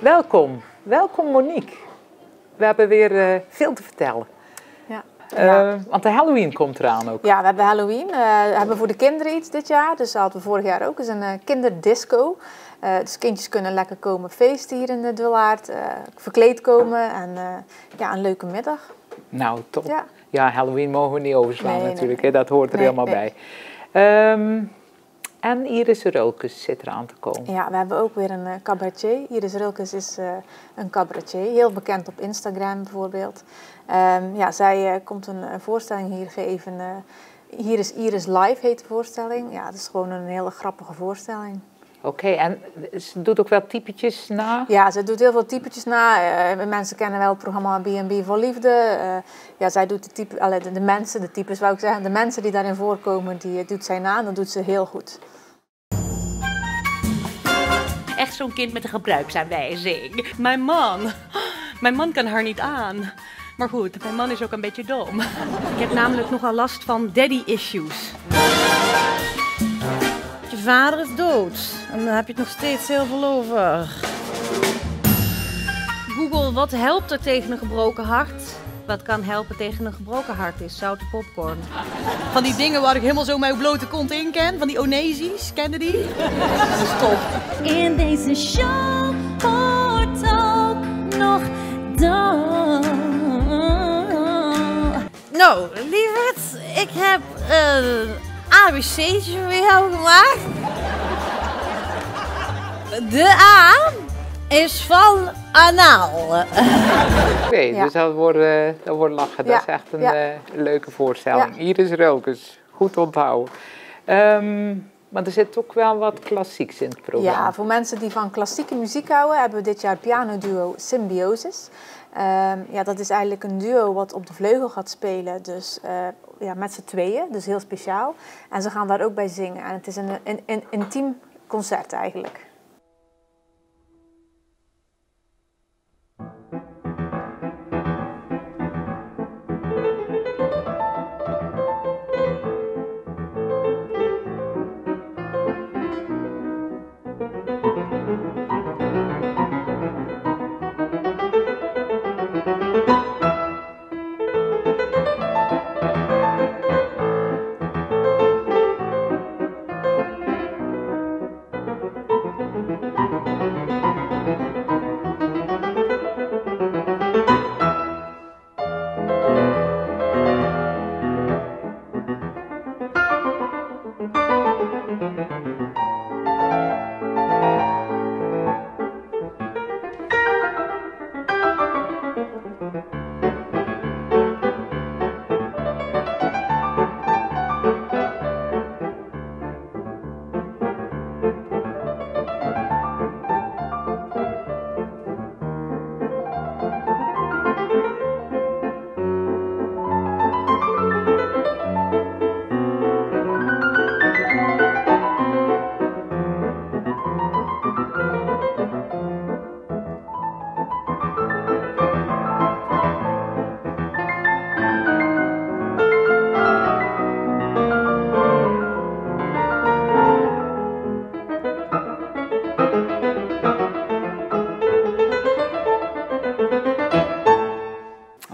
Welkom Monique. We hebben weer veel te vertellen. Ja. Want de Halloween komt eraan ook. Ja, we hebben Halloween. We hebben voor de kinderen iets dit jaar. Dus dat hadden we vorig jaar ook. Het is een kinderdisco. Dus kindjes kunnen lekker komen feesten hier in de Dullaert. Verkleed komen en een leuke middag. Nou, top. Ja, Halloween mogen we niet overslaan natuurlijk. Nee. Dat hoort er helemaal bij. En Iris Rulkes zit eraan te komen. Ja, we hebben ook weer een cabaretier. Iris Rulkes is een cabaretier. Heel bekend op Instagram bijvoorbeeld. Zij komt een voorstelling hier geven. Hier is Iris Live heet de voorstelling. Ja, dat is gewoon een hele grappige voorstelling. Oké, en ze doet ook wel typetjes na? Ja, ze doet heel veel typetjes na. Mensen kennen wel het programma B&B voor Liefde. Zij doet de mensen, de types wou ik zeggen, de mensen die daarin voorkomen, die doet zij na en dat doet ze heel goed. Echt zo'n kind met een gebruiksaanwijzing. Mijn man kan haar niet aan. Maar goed, mijn man is ook een beetje dom. Ik heb namelijk nogal last van daddy issues. Je vader is dood en dan heb je het nog steeds heel veel over. Google, wat helpt er tegen een gebroken hart? Wat kan helpen tegen een gebroken hart is zoute popcorn. Van die dingen waar ik helemaal zo mijn blote kont in ken. Van die Onesies, kende die? Dat is top. In deze show hoort ook nog door. Nou, lieverd, ik heb een ABC'tje voor jou gemaakt. De A is van anaal. Oké, dus dat wordt lachen. Dat is echt een leuke voorstelling. Ja. Iris Rulkes, goed onthouden. Maar er zit ook wel wat klassieks in het programma. Ja, voor mensen die van klassieke muziek houden, hebben we dit jaar het pianoduo Symbiosis. Dat is eigenlijk een duo wat op de vleugel gaat spelen, dus met z'n tweeën, dus heel speciaal. En ze gaan daar ook bij zingen en het is een intiem concert eigenlijk.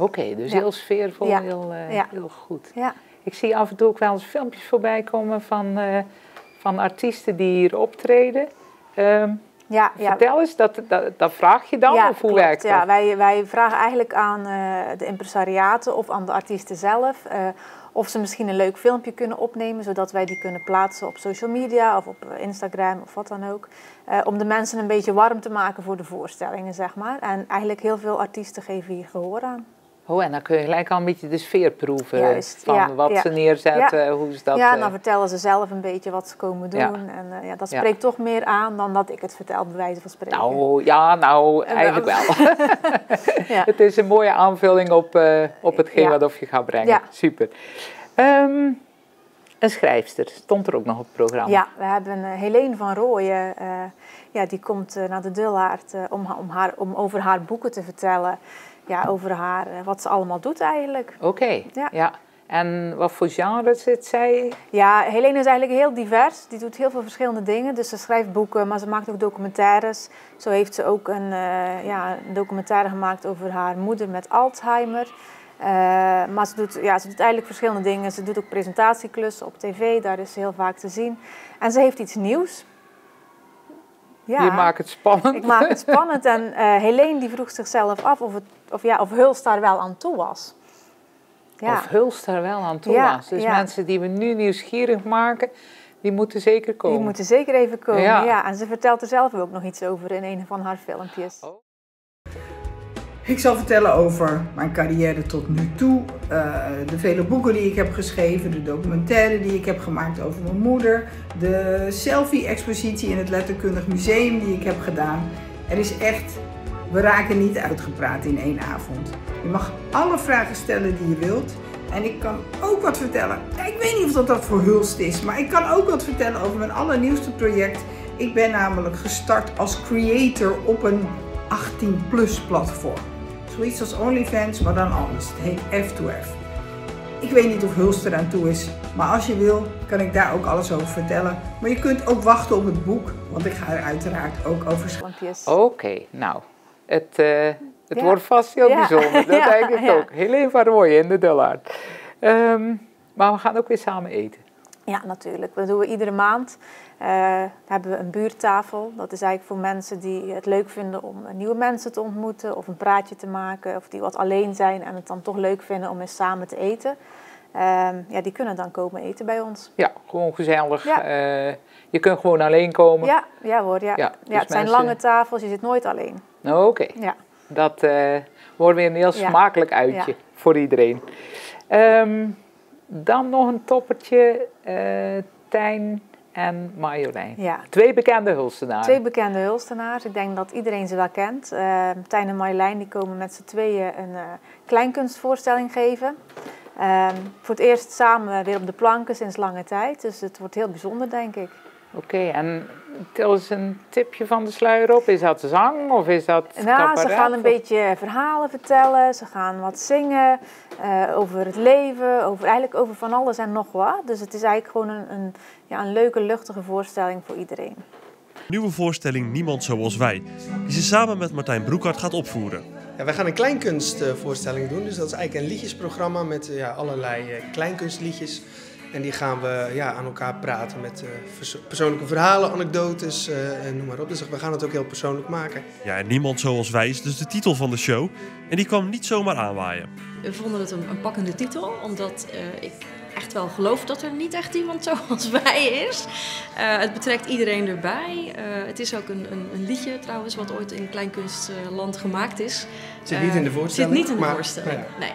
Oké, dus heel sfeervol, heel goed. Ja. Ik zie af en toe ook wel eens filmpjes voorbij komen van artiesten die hier optreden. Vertel eens, dat vraag je dan? Of hoe werkt dat? Ja, wij vragen eigenlijk aan de impresariaten of aan de artiesten zelf of ze misschien een leuk filmpje kunnen opnemen, zodat wij die kunnen plaatsen op social media of op Instagram of wat dan ook. Om de mensen een beetje warm te maken voor de voorstellingen, zeg maar. En eigenlijk heel veel artiesten geven hier gehoor aan. Oh, en dan kun je gelijk al een beetje de sfeer proeven van wat ze neerzetten, hoe ze dat... Ja, dan vertellen ze zelf een beetje wat ze komen doen. En dat spreekt toch meer aan dan dat ik het vertel, bij wijze van spreken. Nou, eigenlijk wel. Het is een mooie aanvulling op hetgeen wat je gaat brengen. Ja. Super. Een schrijfster, stond er ook nog op het programma? Ja, we hebben Helene van Rooyen. Die komt naar de Dullaert om over haar boeken te vertellen. Ja, over haar, wat ze allemaal doet eigenlijk. Oké, ja. En wat voor genre zit zij? Ja, Helene is eigenlijk heel divers. Die doet heel veel verschillende dingen. Dus ze schrijft boeken, maar ze maakt ook documentaires. Zo heeft ze ook een documentaire gemaakt over haar moeder met Alzheimer. Maar ze doet eigenlijk verschillende dingen. Ze doet ook presentatieklussen op tv, daar is ze heel vaak te zien. En ze heeft iets nieuws. Ja, je maakt het spannend. Ik maak het spannend. En Helene die vroeg zichzelf af of Hulst daar wel aan toe was. Ja. Of Hulst daar wel aan toe was. Dus mensen die we nu nieuwsgierig maken, die moeten zeker komen. Die moeten zeker even komen, ja. En ze vertelt er zelf ook nog iets over in een van haar filmpjes. Oh. Ik zal vertellen over mijn carrière tot nu toe, de vele boeken die ik heb geschreven, de documentaire die ik heb gemaakt over mijn moeder, de selfie-expositie in het Letterkundig Museum die ik heb gedaan. Er is echt, we raken niet uitgepraat in 1 avond. Je mag alle vragen stellen die je wilt en ik kan ook wat vertellen. Ja, ik weet niet of dat voor Hulst is, maar ik kan ook wat vertellen over mijn allernieuwste project. Ik ben namelijk gestart als creator op een 18+ platform. Zoiets als OnlyFans, maar dan anders. Het heet F2F. Ik weet niet of Hulst eraan toe is, maar als je wil, kan ik daar ook alles over vertellen. Maar je kunt ook wachten op het boek, want ik ga er uiteraard ook over schrijven. Oké, nou, het wordt vast heel bijzonder, dat denk ik ook. Helene van Rooyen in de Dullard. Maar we gaan ook weer samen eten. Ja, natuurlijk. Dat doen we iedere maand. Hebben we een buurttafel. Dat is eigenlijk voor mensen die het leuk vinden om nieuwe mensen te ontmoeten of een praatje te maken. Of die wat alleen zijn en het dan toch leuk vinden om eens samen te eten. Die kunnen dan komen eten bij ons. Ja, gewoon gezellig. Ja. Je kunt gewoon alleen komen. Ja hoor. Ja. Dus het zijn lange tafels, je zit nooit alleen. Oké. Ja. Dat wordt weer een heel smakelijk uitje voor iedereen. Dan nog een toppertje, Tijn en Marjolein. Ja. 2 bekende Hulstenaren. 2 bekende Hulstenaars. Ik denk dat iedereen ze wel kent. Tijn en Marjolein die komen met z'n tweeën een kleinkunstvoorstelling geven. Voor het eerst samen weer op de planken sinds lange tijd. Dus het wordt heel bijzonder, denk ik. Oké, en tel eens een tipje van de sluier op. Is dat zang of is dat cabaret? Ze gaan een beetje verhalen vertellen. Ze gaan wat zingen over het leven. Eigenlijk over van alles en nog wat. Dus het is eigenlijk gewoon een leuke, luchtige voorstelling voor iedereen. Nieuwe voorstelling Niemand Zoals Wij, die ze samen met Martijn Broekhart gaat opvoeren. Ja, wij gaan een kleinkunstvoorstelling doen. Dus dat is eigenlijk een liedjesprogramma met allerlei kleinkunstliedjes. En die gaan we aan elkaar praten met persoonlijke verhalen, anekdotes en noem maar op. Dus we gaan het ook heel persoonlijk maken. Ja, en Niemand Zoals Wij is dus de titel van de show. En die kwam niet zomaar aanwaaien. We vonden het een pakkende titel, omdat ik echt wel geloof dat er niet echt iemand zoals wij is. Het betrekt iedereen erbij. Het is ook een liedje trouwens, wat ooit in kleinkunstland gemaakt is. Het zit niet in de voorstelling. Het zit niet in de voorstelling, nee.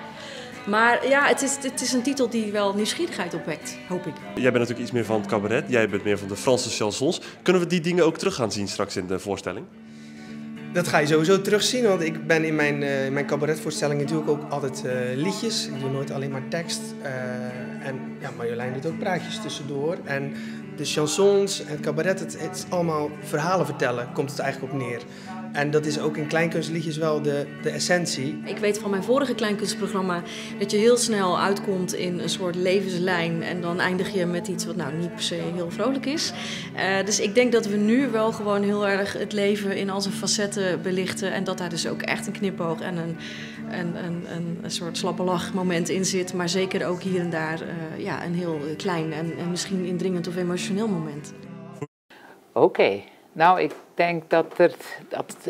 Maar ja, het is een titel die wel nieuwsgierigheid opwekt, hoop ik. Jij bent natuurlijk iets meer van het cabaret, jij bent meer van de Franse chansons. Kunnen we die dingen ook terug gaan zien straks in de voorstelling? Dat ga je sowieso terugzien, want ik ben in mijn cabaretvoorstellingen doe ik ook altijd liedjes. Ik doe nooit alleen maar tekst. En Marjolein doet ook praatjes tussendoor. En de chansons en het cabaret, het is allemaal verhalen vertellen, komt het eigenlijk op neer. En dat is ook in kleinkunstliedjes wel de essentie. Ik weet van mijn vorige kleinkunstprogramma dat je heel snel uitkomt in een soort levenslijn. En dan eindig je met iets wat niet per se heel vrolijk is. Dus ik denk dat we nu wel gewoon heel erg het leven in al zijn facetten belichten. En dat daar dus ook echt een knipoog en een soort slappe lachmoment in zit. Maar zeker ook hier en daar een heel klein en misschien indringend of emotioneel moment. Oké. Nou, ik denk dat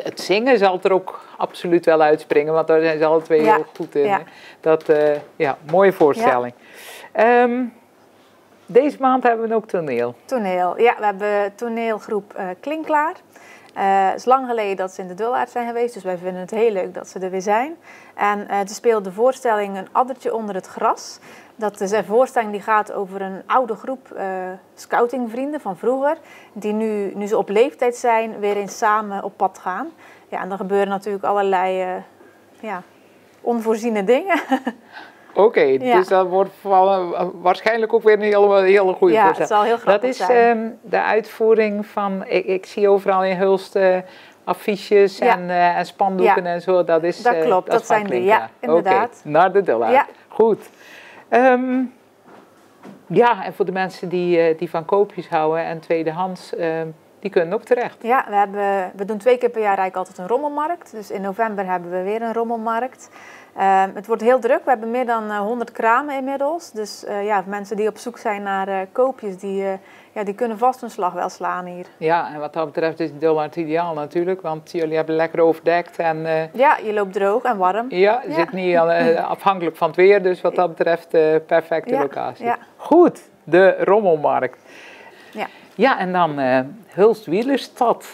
het zingen zal er ook absoluut wel uitspringen, want daar zijn ze alle twee heel goed in. Ja. Mooie voorstelling. Ja. Deze maand hebben we ook toneel. Toneel, ja. We hebben toneelgroep Klinkklaar. Het is lang geleden dat ze in de Dullard zijn geweest, dus wij vinden het heel leuk dat ze er weer zijn. En ze speelt de voorstelling Een addertje onder het gras. Dat is een voorstelling die gaat over een oude groep scoutingvrienden van vroeger, die nu ze op leeftijd zijn, weer eens samen op pad gaan. Ja, en er gebeuren natuurlijk allerlei onvoorziene dingen. Oké, dus dat wordt waarschijnlijk ook weer een hele goede voorstelling. Ja, het zal heel grappig zijn. Dat is de uitvoering van, ik zie overal in Hulst affiches en spandoeken en zo. Dat klopt, dat zijn die, ja, inderdaad. Naar de Dullard. Ja. Goed. Ja, en voor de mensen die van koopjes houden en tweedehands, die kunnen ook terecht. Ja, we doen 2 keer per jaar eigenlijk altijd een rommelmarkt. Dus in november hebben we weer een rommelmarkt. Het wordt heel druk. We hebben meer dan 100 kramen inmiddels. Dus mensen die op zoek zijn naar koopjes, die kunnen vast hun slag wel slaan hier. Ja, en wat dat betreft is Dullard ideaal natuurlijk, want jullie hebben lekker overdekt. En, ja, je loopt droog en warm. Ja, je zit niet afhankelijk van het weer, dus wat dat betreft perfecte locatie. Ja. Goed, de rommelmarkt. Ja, ja, en dan Hulst Wielerstad.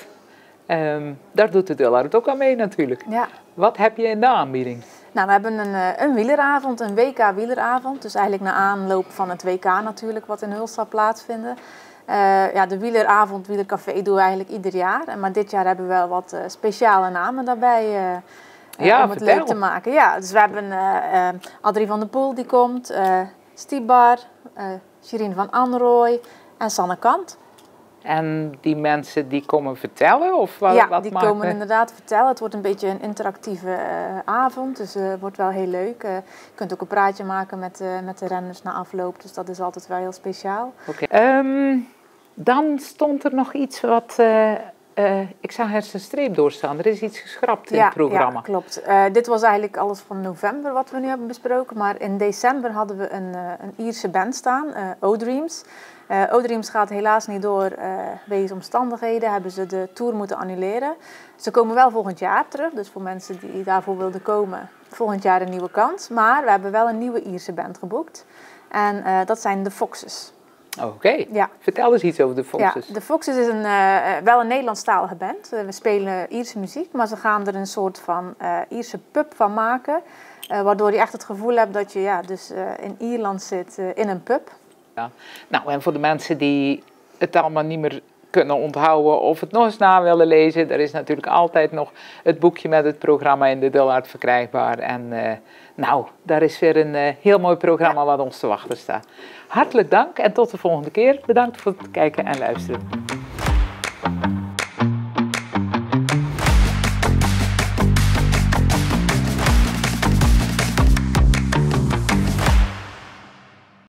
Daar doet de Dullard ook aan mee natuurlijk. Ja. Wat heb je in de aanbieding? Nou, we hebben een wieleravond, een WK wieleravond. Dus eigenlijk na aanloop van het WK natuurlijk, wat in Hulst zal plaatsvinden. De wieleravond, wielercafé doen we eigenlijk ieder jaar. Maar dit jaar hebben we wel wat speciale namen daarbij om het leuk te maken. Ja, dus we hebben Adrie van der Poel die komt, Stibar, Shirin van Anrooy en Sanne Kant. En die mensen die komen vertellen? Of wat, ja, die komen inderdaad vertellen. Het wordt een beetje een interactieve avond, dus het wordt wel heel leuk. Je kunt ook een praatje maken met de renners na afloop, dus dat is altijd wel heel speciaal. Okay. Dan stond er nog iets wat... ik zag er een streep doorstaan. Er is iets geschrapt in het programma. Ja, klopt. Dit was eigenlijk alles van november wat we nu hebben besproken. Maar in december hadden we een Ierse band staan, O-Dreams. O-Dreams gaat helaas niet door. Wegens omstandigheden hebben ze de tour moeten annuleren. Ze komen wel volgend jaar terug. Dus voor mensen die daarvoor wilden komen, volgend jaar een nieuwe kans. Maar we hebben wel een nieuwe Ierse band geboekt. En dat zijn de Foxes. Oké. Ja. Vertel eens iets over de Foxes. Ja, de Foxes is wel een Nederlandstalige band. We spelen Ierse muziek, maar ze gaan er een soort van Ierse pub van maken. Waardoor je echt het gevoel hebt dat je dus in Ierland zit in een pub. Ja. Nou, en voor de mensen die het allemaal niet meer kunnen onthouden of het nog eens na willen lezen, er is natuurlijk altijd nog het boekje met het programma in de Dullard verkrijgbaar. En daar is weer een heel mooi programma wat ons te wachten staat. Hartelijk dank en tot de volgende keer. Bedankt voor het kijken en luisteren.